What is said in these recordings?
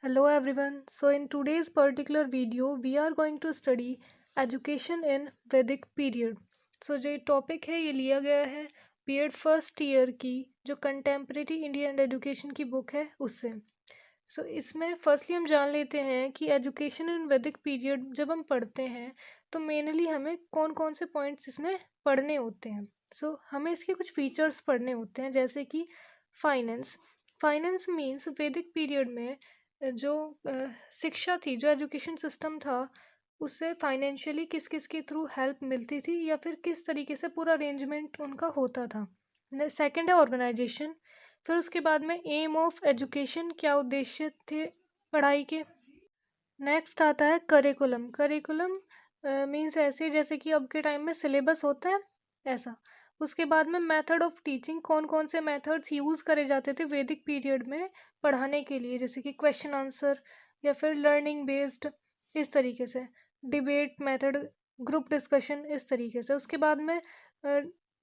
Hello everyone. So in today's particular video we are going to study education in Vedic period. So जो topic है ये लिया गया है बीएड फर्स्ट ईयर की जो कंटेम्प्रेरी इंडियन एजुकेशन की बुक है उससे। इसमें फर्स्टली हम जान लेते हैं कि एजुकेशन इन वैदिक पीरियड जब हम पढ़ते हैं तो मेनली हमें कौन कौन से पॉइंट्स इसमें पढ़ने होते हैं। हमें इसके कुछ फीचर्स पढ़ने होते हैं जैसे कि फाइनेंस। फाइनेंस मीन्स वैदिक पीरियड में जो शिक्षा थी, जो एजुकेशन सिस्टम था, उससे फाइनेंशियली किस किस के थ्रू हेल्प मिलती थी या फिर किस तरीके से पूरा अरेंजमेंट उनका होता था। सेकंड है ऑर्गेनाइजेशन। फिर उसके बाद में एम ऑफ एजुकेशन, क्या उद्देश्य थे पढ़ाई के। नेक्स्ट आता है करिकुलम। करिकुलम मीन्स ऐसे जैसे कि अब के टाइम में सिलेबस होता है ऐसा। उसके बाद में मेथड ऑफ टीचिंग, कौन कौन से मेथड्स यूज़ करे जाते थे वैदिक पीरियड में पढ़ाने के लिए, जैसे कि क्वेश्चन आंसर या फिर लर्निंग बेस्ड, इस तरीके से डिबेट मेथड, ग्रुप डिस्कशन, इस तरीके से। उसके बाद में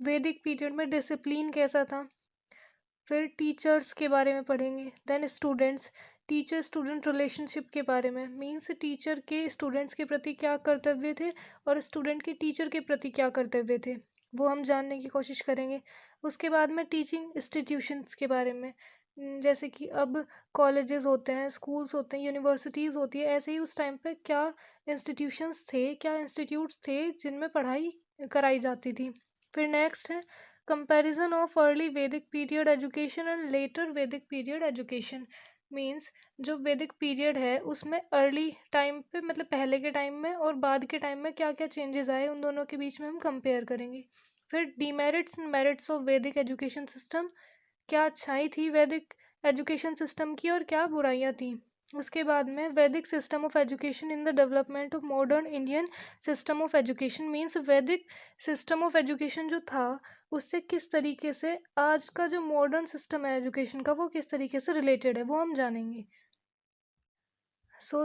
वैदिक पीरियड में डिसिप्लिन कैसा था। फिर टीचर्स के बारे में पढ़ेंगे। Then students, teacher student relationship के बारे में, मीन्स टीचर के स्टूडेंट्स के प्रति क्या कर्तव्य थे और स्टूडेंट के टीचर के प्रति क्या कर्तव्य थे, वो हम जानने की कोशिश करेंगे। उसके बाद में टीचिंग इंस्टीट्यूशंस के बारे में, जैसे कि अब कॉलेजेस होते हैं, स्कूल्स होते हैं, यूनिवर्सिटीज़ होती है, ऐसे ही उस टाइम पे क्या इंस्टीट्यूशंस थे, क्या इंस्टीट्यूट्स थे जिनमें पढ़ाई कराई जाती थी। फिर नेक्स्ट है कंपैरिजन ऑफ अर्ली वैदिक पीरियड एजुकेशन एंड लेटर वैदिक पीरियड एजुकेशन। मीन्स जो वैदिक पीरियड है उसमें अर्ली टाइम पे, मतलब पहले के टाइम में और बाद के टाइम में क्या क्या चेंजेस आए, उन दोनों के बीच में हम कंपेयर करेंगे। फिर डीमेरिट्स एंड मेरिट्स ऑफ वैदिक एजुकेशन सिस्टम, क्या अच्छाई थी वैदिक एजुकेशन सिस्टम की और क्या बुराइयां थी। उसके बाद में वैदिक system of education in the development of modern Indian system of education. Means वैदिक सिस्टम ऑफ एजुकेशन जो था उससे किस तरीके से आज का जो मॉडर्न सिस्टम है एजुकेशन का वो किस तरीके से रिलेटेड है, वो हम जानेंगे।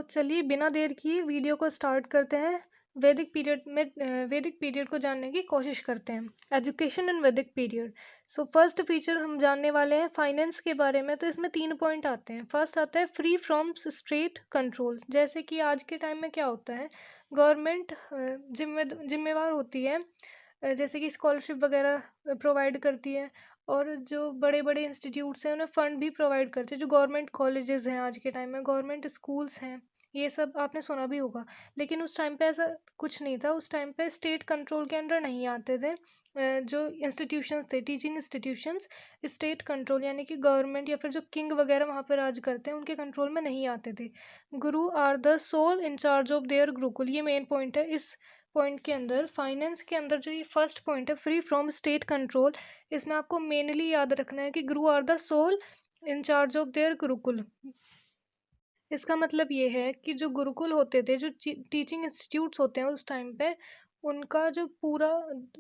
चलिए बिना देर किए वीडियो को स्टार्ट करते हैं। वैदिक पीरियड को जानने की कोशिश करते हैं। एजुकेशन इन वैदिक पीरियड। फर्स्ट फीचर हम जानने वाले हैं फाइनेंस के बारे में। तो इसमें 3 पॉइंट आते हैं। फर्स्ट आता है फ्री फ्रॉम स्टेट कंट्रोल। जैसे कि आज के टाइम में क्या होता है, गवर्नमेंट जिम्मेवार होती है, जैसे कि स्कॉलरशिप वगैरह प्रोवाइड करती है, और जो बड़े बड़े इंस्टीट्यूट्स हैं उन्हें फ़ंड भी प्रोवाइड करते हैं। जो गवर्नमेंट कॉलेजेस हैं आज के टाइम में, गवर्नमेंट स्कूल्स हैं, ये सब आपने सुना भी होगा। लेकिन उस टाइम पे ऐसा कुछ नहीं था। उस टाइम पे स्टेट कंट्रोल के अंडर नहीं आते थे। जो इंस्टीट्यूशंस थे, टीचिंग इंस्टीट्यूशंस, स्टेट कंट्रोल यानी कि गवर्नमेंट या फिर जो किंग वगैरह वहाँ पर राज करते हैं उनके कंट्रोल में नहीं आते थे। Guru are the soul in charge of their gurukul, ये मेन पॉइंट है। इस पॉइंट के अंदर, फाइनेंस के अंदर, जो ये फर्स्ट पॉइंट है फ्री फ्रॉम स्टेट कंट्रोल, इसमें आपको मेनली याद रखना है कि guru are the soul in charge of their gurukul. इसका मतलब ये है कि जो गुरुकुल होते थे, जो टीचिंग इंस्टीट्यूट्स होते हैं उस टाइम पे, उनका जो पूरा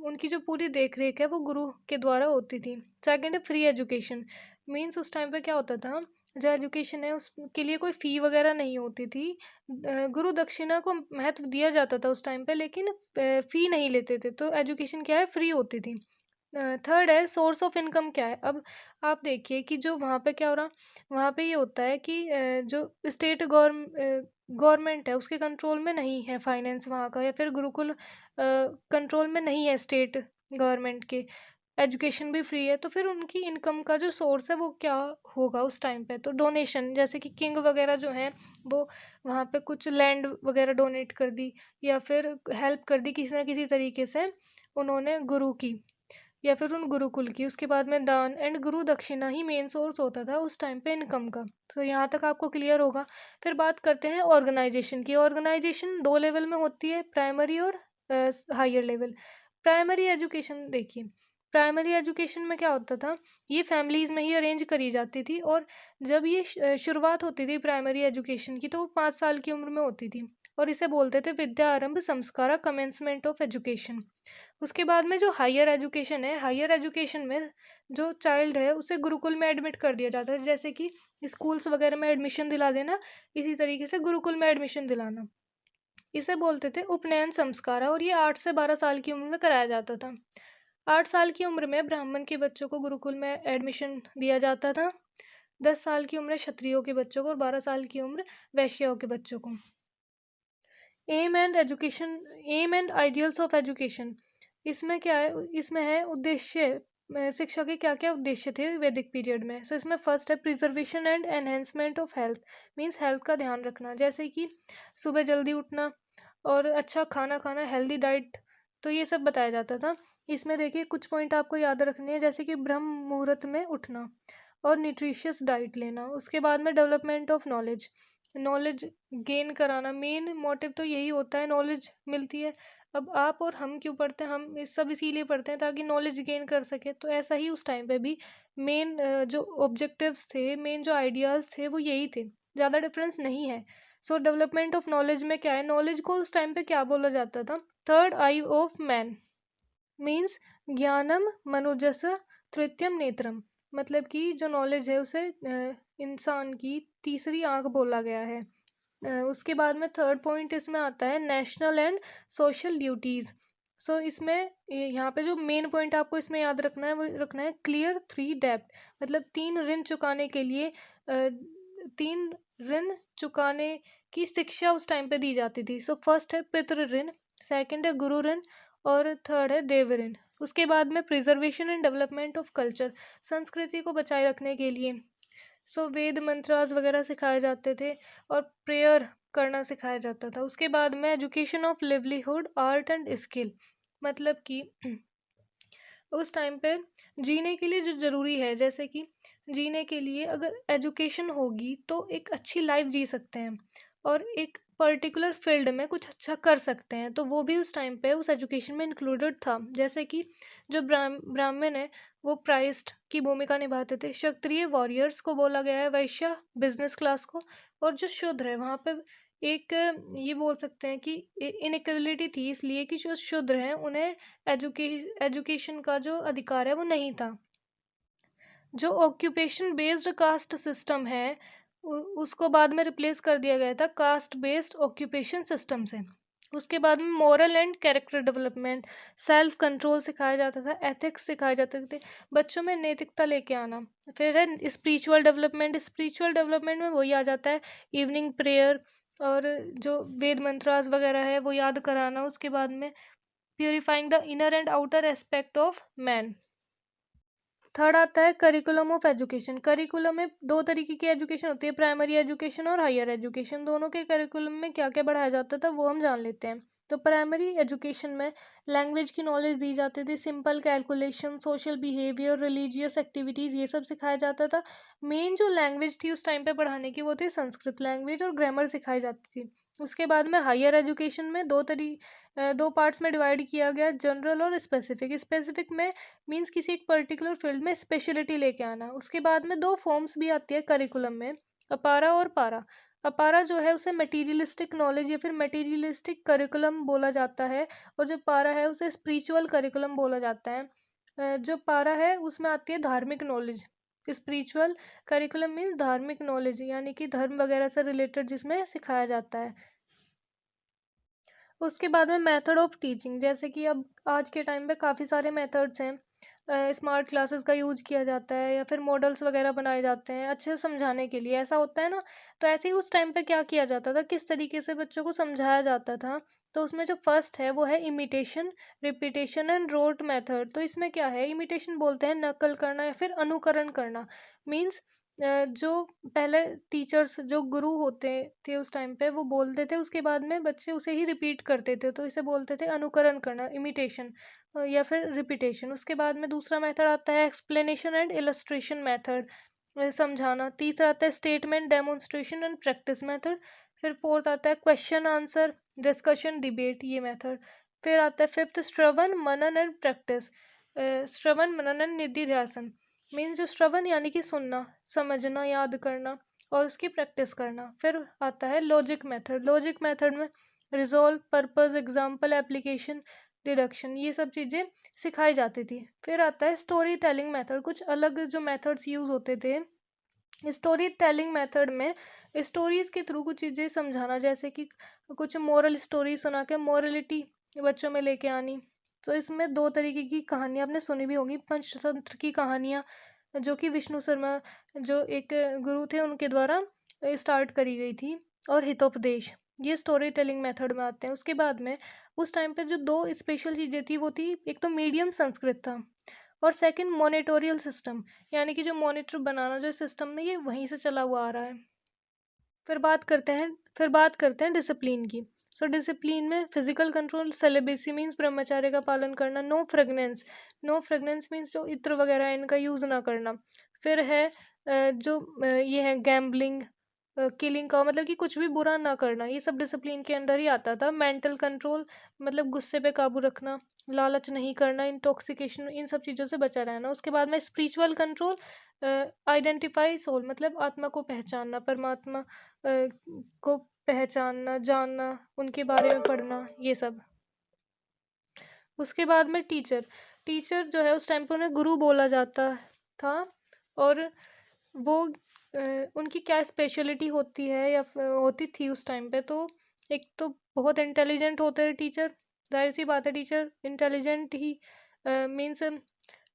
उनकी जो पूरी देख रेख है वो गुरु के द्वारा होती थी। सेकंड है फ्री एजुकेशन। मीन्स उस टाइम पे क्या होता था, जो एजुकेशन है उसके लिए कोई फ़ी वगैरह नहीं होती थी। गुरु दक्षिणा को महत्व दिया जाता था उस टाइम पे, लेकिन फ़ी नहीं लेते थे, तो एजुकेशन क्या है, फ्री होती थी। थर्ड है सोर्स ऑफ इनकम क्या है। अब आप देखिए कि जो वहाँ पे क्या हो रहा, वहाँ पे ये होता है कि जो स्टेट गवर्नमेंट है उसके कंट्रोल में नहीं है फाइनेंस वहाँ का, या फिर गुरुकुल कंट्रोल में नहीं है स्टेट गवर्नमेंट के। एजुकेशन भी फ्री है, तो फिर उनकी इनकम का जो सोर्स है वो क्या होगा उस टाइम पे, तो डोनेशन। जैसे कि किंग वगैरह जो हैं वो वहाँ पे कुछ लैंड वगैरह डोनेट कर दी, या फिर हेल्प कर दी किसी ना किसी तरीके से उन्होंने गुरु की या फिर उन गुरुकुल की। उसके बाद में दान एंड गुरु दक्षिणा ही मेन सोर्स होता था उस टाइम पे इनकम का। यहाँ तक आपको क्लियर होगा। फिर बात करते हैं ऑर्गेनाइजेशन की। ऑर्गेनाइजेशन 2 लेवल में होती है, प्राइमरी और हायर लेवल। प्राइमरी एजुकेशन देखिए, प्राइमरी एजुकेशन में क्या होता था, ये फैमिलीज़ में ही अरेंज करी जाती थी, और जब ये शुरुआत होती थी प्राइमरी एजुकेशन की तो वो 5 साल की उम्र में होती थी, और इसे बोलते थे विद्या आरंभ संस्कारा, कमेंसमेंट ऑफ एजुकेशन। उसके बाद में जो हायर एजुकेशन है, हायर एजुकेशन में जो चाइल्ड है उसे गुरुकुल में एडमिट कर दिया जाता है। जैसे कि स्कूल्स वगैरह में एडमिशन दिला देना, इसी तरीके से गुरुकुल में एडमिशन दिलाना, इसे बोलते थे उपनयन संस्कार, और ये 8 से 12 साल की उम्र में कराया जाता था। 8 साल की उम्र में ब्राह्मण के बच्चों को गुरुकुल में एडमिशन दिया जाता था। 10 साल की उम्र क्षत्रियों के बच्चों को और 12 साल की उम्र वैश्याओं के बच्चों को। Aim and ideals of education, इसमें क्या है, इसमें है उद्देश्य, शिक्षा के क्या क्या उद्देश्य थे वैदिक पीरियड में। सो इसमें फर्स्ट है preservation and enhancement of health, means health का ध्यान रखना, जैसे कि सुबह जल्दी उठना और अच्छा खाना खाना, हेल्दी डाइट, तो ये सब बताया जाता था। इसमें देखिए कुछ पॉइंट आपको याद रखने हैं, जैसे कि ब्रह्म मुहूर्त में उठना और न्यूट्रिशियस डाइट लेना। उसके बाद में development of knowledge, knowledge gain कराना, मेन मोटिव तो यही होता है, नॉलेज मिलती है। अब आप और हम क्यों पढ़ते हैं, हम इस सब इसीलिए पढ़ते हैं ताकि नॉलेज गेन कर सके। तो ऐसा ही उस टाइम पे भी मेन जो ऑब्जेक्टिव्स थे, मेन जो आइडियाज़ थे वो यही थे, ज़्यादा डिफरेंस नहीं है। सो डेवलपमेंट ऑफ नॉलेज में क्या है, नॉलेज को उस टाइम पे क्या बोला जाता था, third I of man, means ज्ञानम मनुजस तृतीयम नेत्रम, मतलब कि जो नॉलेज है उसे इंसान की तीसरी आंख बोला गया है। उसके बाद में थर्ड पॉइंट इसमें आता है नेशनल एंड सोशल ड्यूटीज़। सो इसमें यहाँ पे जो मेन पॉइंट आपको इसमें याद रखना है वो रखना है क्लियर 3 डेब्ट, मतलब 3 ऋण चुकाने के लिए 3 ऋण चुकाने की शिक्षा उस टाइम पे दी जाती थी। सो फर्स्ट है पितृ ऋण, सेकंड है गुरु ऋण और थर्ड है देव ऋण। उसके बाद में preservation and development of culture, संस्कृति को बचाए रखने के लिए सो वेद मंत्रास वगैरह सिखाए जाते थे और प्रेयर करना सिखाया जाता था। उसके बाद में education of livelihood art and skill, मतलब कि उस टाइम पे जीने के लिए जो ज़रूरी है, जैसे कि जीने के लिए अगर एजुकेशन होगी तो एक अच्छी लाइफ जी सकते हैं और एक पर्टिकुलर फील्ड में कुछ अच्छा कर सकते हैं, तो वो भी उस टाइम पे उस एजुकेशन में इंक्लूडेड था। जैसे कि जो ब्राह्मण है वो प्राइस्ट की भूमिका निभाते थे, क्षत्रिय वॉरियर्स को बोला गया है, वैश्य बिजनेस क्लास को, और जो शूद्र है वहाँ पे एक ये बोल सकते हैं कि इनइक्वलिटी थी, इसलिए कि जो शूद्र हैं उन्हें एजुकेशन का जो अधिकार है वो नहीं था। जो ऑक्यूपेशन बेस्ड कास्ट सिस्टम है उसको बाद में रिप्लेस कर दिया गया था कास्ट बेस्ड ऑक्यूपेशन सिस्टम से। उसके बाद में moral and character development, self control सिखाया जाता था, एथिक्स सिखाए जाते थे, बच्चों में नैतिकता लेके आना। फिर है स्पिरिचुअल डेवलपमेंट, स्पिरिचुअल डेवलपमेंट में वही आ जाता है इवनिंग प्रेयर और जो वेद मंत्रास वगैरह है वो याद कराना। उसके बाद में purifying the inner and outer aspect of man. Third आता है करिकुलम ऑफ एजुकेशन। करिकुलम में दो तरीके की एजुकेशन होती है, प्राइमरी एजुकेशन और हायर एजुकेशन। दोनों के करिकुलम में क्या क्या पढ़ाया जाता था वो हम जान लेते हैं। तो प्राइमरी एजुकेशन में लैंग्वेज की नॉलेज दी जाती थी, simple calculation, social behaviour, religious activities, ये सब सिखाया जाता था। मेन जो लैंग्वेज थी उस टाइम पे पढ़ाने की वो थी संस्कृत लैंग्वेज, और ग्रामर सिखाई जाती थी। उसके बाद में हायर एजुकेशन में दो पार्ट्स में डिवाइड किया गया, जनरल और स्पेसिफिक। स्पेसिफिक में मीन्स किसी एक पर्टिकुलर फील्ड में स्पेशलिटी लेके आना। उसके बाद में दो फॉर्म्स भी आती है करिकुलम में, अपारा और पारा। अपारा जो है उसे मटीरियलिस्टिक नॉलेज या फिर मटीरियलिस्टिक करिकुलम बोला जाता है, और जो पारा है उसे स्पिरिचुअल करिकुलम बोला जाता है। जो पारा है उसमें आती है धार्मिक नॉलेज। स्पिरिचुअल करिकुलम मीन्स धार्मिक नॉलेज, यानी कि धर्म वगैरह से रिलेटेड जिसमें सिखाया जाता है। उसके बाद में मेथड ऑफ टीचिंग, जैसे कि अब आज के टाइम पे काफ़ी सारे मेथड्स हैं, स्मार्ट क्लासेस का यूज किया जाता है या फिर मॉडल्स वगैरह बनाए जाते हैं अच्छे से समझाने के लिए, ऐसा होता है ना। तो ऐसे ही उस टाइम पे क्या किया जाता था, किस तरीके से बच्चों को समझाया जाता था। तो उसमें जो फर्स्ट है वो है imitation, repetition and wrote method. तो इसमें क्या है, इमिटेशन बोलते हैं नकल करना या फिर अनुकरण करना। मीन्स जो पहले टीचर्स जो गुरु होते थे उस टाइम पे वो बोलते थे, उसके बाद में बच्चे उसे ही रिपीट करते थे, तो इसे बोलते थे अनुकरण करना, इमिटेशन या फिर रिपीटेशन। उसके बाद में दूसरा मेथड आता है एक्सप्लेनेशन एंड इलस्ट्रेशन मेथड, समझाना। तीसरा आता है statement demonstration and practice method. फिर फोर्थ आता है क्वेश्चन आंसर डिस्कशन डिबेट, ये मेथड। फिर आता है फिफ्थ श्रवण मनन एंड प्रैक्टिस, श्रवण मनन एंड निधिध्यासन। मीन्स जो श्रवण यानी कि सुनना, समझना, याद करना और उसकी प्रैक्टिस करना। फिर आता है लॉजिक मेथड। लॉजिक मेथड में resolve, purpose, example, application, deduction, ये सब चीज़ें सिखाई जाती थी। फिर आता है स्टोरी टेलिंग मेथड। कुछ अलग जो मेथड्स यूज़ होते थे स्टोरी टेलिंग मेथड में, स्टोरीज के थ्रू कुछ चीज़ें समझाना, जैसे कि कुछ मोरल स्टोरी सुना के मोरलिटी बच्चों में लेके आनी। तो इसमें दो तरीके की कहानियाँ आपने सुनी भी होंगी, पंचतंत्र की कहानियाँ जो कि विष्णु शर्मा जो एक गुरु थे उनके द्वारा स्टार्ट करी गई थी। और हितोपदेश, ये स्टोरी टेलिंग मेथड में आते हैं। उसके बाद में उस टाइम पे जो दो स्पेशल चीज़ें थी वो थी, एक तो मीडियम संस्कृत था और सेकंड मॉनिटोरियल सिस्टम, यानी कि जो मॉनिटर बनाना जो सिस्टम है ये वहीं से चला हुआ आ रहा है। फिर बात करते हैं डिसिप्लिन की। सो डिसिप्लिन में फिजिकल कंट्रोल, सेलिबेसी मीन्स ब्रह्मचर्य का पालन करना, नो फ्रेगनेंस मीन्स जो इत्र वगैरह है इनका यूज़ ना करना। फिर है ये है गैम्बलिंग, किलिंग का मतलब कि कुछ भी बुरा ना करना, ये सब डिसिप्लिन के अंदर ही आता था। मेंटल कंट्रोल मतलब गुस्से पे काबू रखना, लालच नहीं करना, इंटॉक्सिकेशन, इन सब चीज़ों से बचा रहना। उसके बाद में स्पिरिचुअल कंट्रोल, आइडेंटिफाई सोल मतलब आत्मा को पहचानना, परमात्मा को पहचानना, जानना, उनके बारे में पढ़ना, ये सब। उसके बाद में टीचर टीचर जो है उस टाइम पे उन्हें गुरु बोला जाता था। और वो उनकी क्या स्पेशलिटी होती है या होती थी उस टाइम पे, तो एक तो बहुत इंटेलिजेंट होते हैं टीचर, जाहिर सी बात है टीचर इंटेलिजेंट ही मीन्स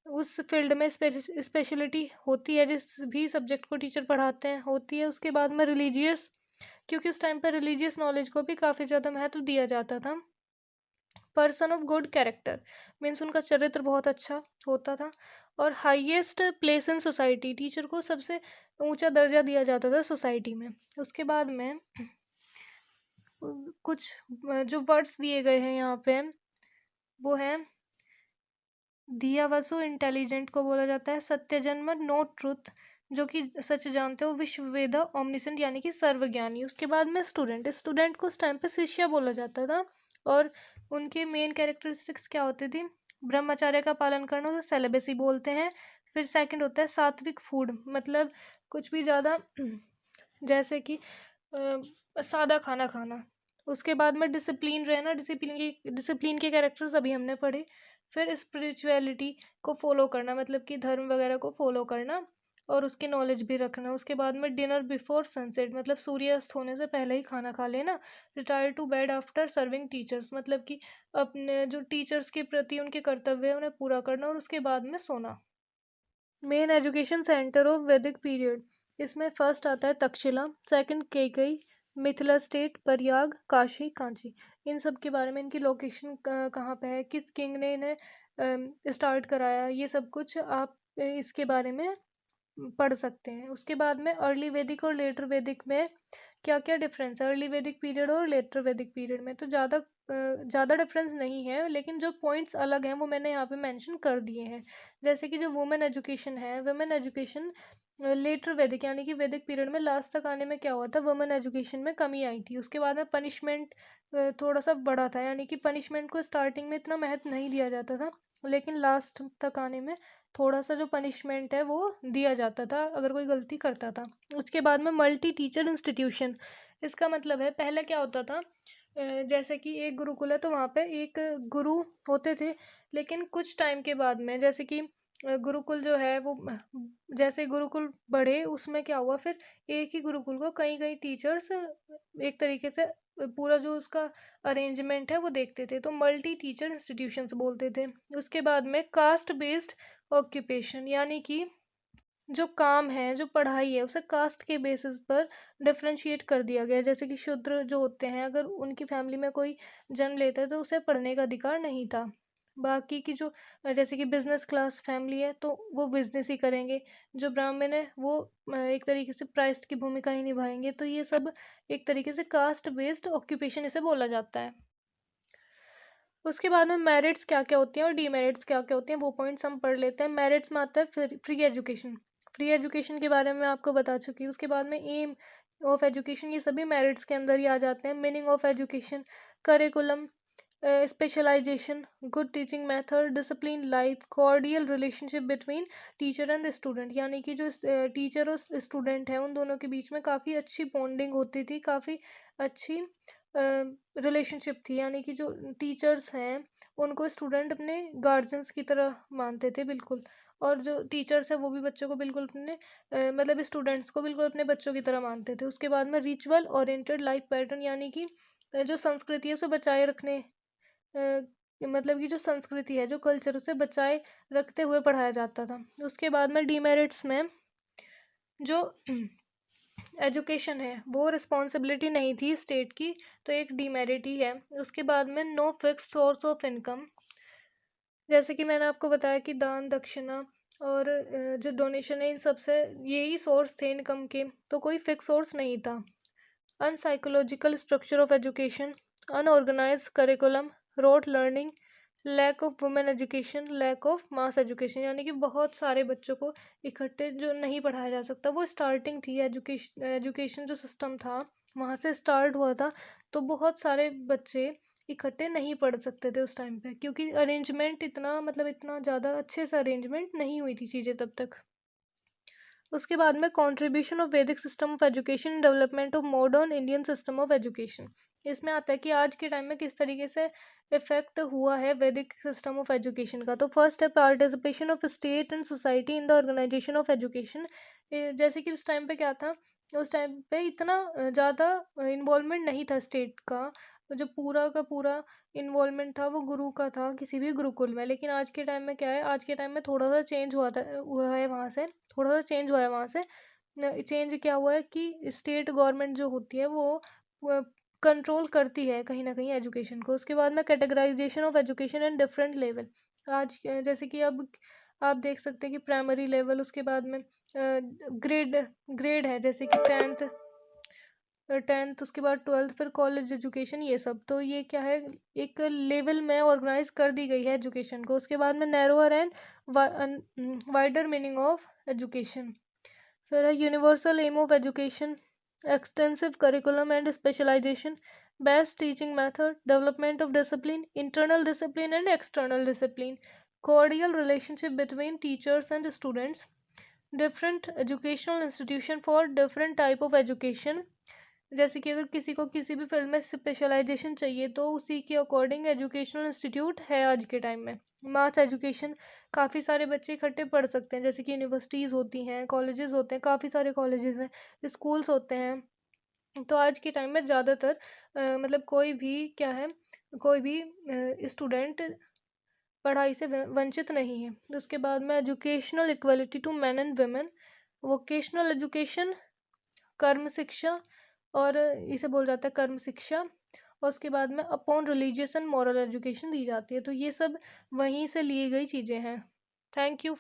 उस फील्ड में स्पेशलिटी होती है, जिस भी सब्जेक्ट को टीचर पढ़ाते हैं होती है। उसके बाद में रिलीजियस, क्योंकि उस टाइम पर रिलीजियस नॉलेज को भी काफ़ी ज़्यादा महत्व दिया जाता था। Person of good character means उनका चरित्र बहुत अच्छा होता था। और highest place in society, teacher को सबसे ऊंचा दर्जा दिया जाता था सोसाइटी में। उसके बाद में कुछ जो वर्ड्स दिए गए हैं यहाँ पे वो है दिया वसु, इंटेलिजेंट को बोला जाता है। सत्यजन्म, नो ट्रुथ, जो कि सच जानते हो। विश्ववेदा, ओमनिसेंट यानी कि सर्वज्ञानी। उसके बाद में स्टूडेंट को उस टाइम पे शिष्य बोला जाता था। और उनके मेन कैरेक्टरिस्टिक्स क्या होती थी, ब्रह्मचर्य का पालन करना, उसे सेलिबेसी बोलते हैं। फिर सेकंड होता है सात्विक फूड, मतलब कुछ भी ज़्यादा जैसे कि सादा खाना खाना। उसके बाद में डिसिप्लिन रहना, डिसिप्लिन के कैरेक्टर्स अभी हमने पढ़े। फिर स्पिरिचुअलिटी को फॉलो करना, मतलब कि धर्म वगैरह को फॉलो करना और उसकी नॉलेज भी रखना। उसके बाद में डिनर बिफोर सनसेट, मतलब सूर्यास्त होने से पहले ही खाना खा लेना। Retire to bed after serving teachers, मतलब कि अपने जो टीचर्स के प्रति उनके कर्तव्य है उन्हें पूरा करना और उसके बाद में सोना। मेन एजुकेशन सेंटर ऑफ वैदिक पीरियड, इसमें फर्स्ट आता है तक्षशिला, सेकंड केकई, मिथिला स्टेट, प्रयाग, काशी, कांची। इन सब के बारे में, इनकी लोकेशन कहाँ पे है, किस किंग ने इन्हें स्टार्ट कराया, ये सब कुछ आप इसके बारे में पढ़ सकते हैं। उसके बाद में अर्ली वैदिक और लेटर वैदिक में क्या क्या डिफरेंस है। अर्ली वैदिक पीरियड और लेटर वैदिक पीरियड में तो ज़्यादा डिफरेंस नहीं है, लेकिन जो पॉइंट्स अलग हैं वो मैंने यहाँ पे मेंशन कर दिए हैं। जैसे कि जो वुमेन एजुकेशन है, वुमेन एजुकेशन लेटर वैदिक यानी कि वैदिक पीरियड में लास्ट तक आने में क्या हुआ था, वुमेन एजुकेशन में कमी आई थी। उसके बाद में पनिशमेंट थोड़ा सा बढ़ा था, यानी कि पनिशमेंट को स्टार्टिंग में इतना महत्व नहीं दिया जाता था, लेकिन लास्ट तक आने में थोड़ा सा जो पनिशमेंट है वो दिया जाता था अगर कोई गलती करता था। उसके बाद में मल्टी टीचर इंस्टीट्यूशन, इसका मतलब है पहले क्या होता था, जैसे कि एक गुरुकुल है तो वहाँ पे एक गुरु होते थे, लेकिन कुछ टाइम के बाद में जैसे कि गुरुकुल जो है वो जैसे गुरुकुल बढ़े उसमें क्या हुआ, फिर एक ही गुरुकुल को कई कई टीचर्स एक तरीके से पूरा जो उसका अरेंजमेंट है वो देखते थे, तो मल्टी टीचर इंस्टीट्यूशंस बोलते थे। उसके बाद में कास्ट बेस्ड ऑक्यूपेशन, यानी कि जो काम है जो पढ़ाई है उसे कास्ट के बेसिस पर डिफरेंशिएट कर दिया गया है। जैसे कि शूद्र जो होते हैं अगर उनकी फैमिली में कोई जन्म लेता है तो उसे पढ़ने का अधिकार नहीं था। बाकी की जो जैसे कि बिजनेस क्लास फैमिली है तो वो बिजनेस ही करेंगे। जो ब्राह्मण है वो एक तरीके से प्राइस्ट की भूमिका ही निभाएंगे। तो ये सब एक तरीके से कास्ट बेस्ड ऑक्यूपेशन इसे बोला जाता है। उसके बाद में मेरिट्स क्या क्या होती हैं और डीमेरिट्स क्या क्या होती हैं वो पॉइंट्स हम पढ़ लेते हैं। मेरिट्स में आता है फ्री एजुकेशन, फ्री एजुकेशन के बारे में मैं आपको बता चुकी हूँ। उसके बाद में एम ऑफ एजुकेशन, ये सभी मेरिट्स के अंदर ही आ जाते हैं। Meaning of education, curriculum, specialisation, good teaching method, discipline life, cordial relationship between teacher and student, यानी कि जो टीचर और स्टूडेंट है उन दोनों के बीच में काफ़ी अच्छी बॉन्डिंग होती थी, काफ़ी अच्छी रिलेशनशिप थी। यानी कि जो टीचर्स हैं उनको स्टूडेंट अपने गार्जियंस की तरह मानते थे बिल्कुल, और जो टीचर्स है वो भी बच्चों को बिल्कुल अपने मतलब स्टूडेंट्स को बिल्कुल अपने बच्चों की तरह मानते थे। उसके बाद में रिचुअल ओरिएंटेड लाइफ पैटर्न, यानी कि जो संस्कृति है उसे बचाए रखने मतलब कि जो संस्कृति है, जो कल्चर, उसे बचाए रखते हुए पढ़ाया जाता था। उसके बाद में डीमेरिट्स में जो एजुकेशन है वो रिस्पॉन्सिबिलिटी नहीं थी स्टेट की, तो एक डीमेरिट ही है। उसके बाद में no fix source of income, जैसे कि मैंने आपको बताया कि दान दक्षिणा और जो डोनेशन है, इन सब से यही सोर्स थे इनकम के, तो कोई फिक्स सोर्स नहीं था। Unpsychological structure of education, unorganise curriculum, rote learning, lack of women education, lack of mass education, यानी कि बहुत सारे बच्चों को इकट्ठे जो नहीं पढ़ाया जा सकता। वो स्टार्टिंग थी, एजुकेशन जो सिस्टम था वहाँ से स्टार्ट हुआ था, तो बहुत सारे बच्चे इकट्ठे नहीं पढ़ सकते थे उस टाइम पे, क्योंकि अरेंजमेंट इतना, मतलब इतना ज़्यादा अच्छे से अरेंजमेंट नहीं हुई थी चीज़ें तब तक। उसके बाद में कंट्रीब्यूशन ऑफ वैदिक system of education development of modern Indian system of education, इसमें आता है कि आज के टाइम में किस तरीके से इफेक्ट हुआ है वैदिक सिस्टम ऑफ एजुकेशन का। तो फर्स्ट है participation of state and society in the organisation of education. जैसे कि उस टाइम पे क्या था, उस टाइम पे इतना ज़्यादा इन्वॉल्वमेंट नहीं था स्टेट का, जो पूरा का पूरा इन्वॉल्वमेंट था वो गुरु का था किसी भी गुरुकुल में। लेकिन आज के टाइम में क्या है, आज के टाइम में थोड़ा सा चेंज हुआ है वहाँ से, थोड़ा सा चेंज हुआ है वहाँ से। चेंज क्या हुआ है कि स्टेट गवर्नमेंट जो होती है वो कंट्रोल करती है कहीं ना कहीं एजुकेशन को। उसके बाद में categorisation of education and different level, आज जैसे कि अब आप देख सकते हैं कि प्राइमरी लेवल, उसके बाद में ग्रेड ग्रेड है, जैसे कि टेंथ, उसके बाद ट्वेल्थ, फिर कॉलेज एजुकेशन, ये सब। तो ये क्या है, एक लेवल में ऑर्गेनाइज कर दी गई है एजुकेशन को। उसके बाद में narrower and wider meaning of education, फिर है universal aim of education, extensive curriculum and specialisation, best teaching method, development of discipline, internal discipline and external discipline, cordial relationship between teachers and students, different educational institution for different type of education। जैसे कि अगर किसी को किसी भी field में specialisation चाहिए तो उसी के अकॉर्डिंग एजुकेशनल इंस्टीट्यूट है आज के टाइम में। मास एजुकेशन, काफ़ी सारे बच्चे इकट्ठे पढ़ सकते हैं, जैसे कि यूनिवर्सिटीज़ होती हैं, कॉलेजेस होते हैं, काफ़ी सारे कॉलेजेस हैं, स्कूल्स होते हैं। तो आज के टाइम में ज़्यादातर मतलब कोई भी क्या है, कोई भी स्टूडेंट पढ़ाई से वंचित नहीं है। उसके बाद में educational equality to man and women, vocational education, कर्म शिक्षा, और इसे बोल जाता है कर्म शिक्षा। और उसके बाद में upon religious and moral education दी जाती है। तो ये सब वहीं से ली गई चीज़ें हैं। Thank you.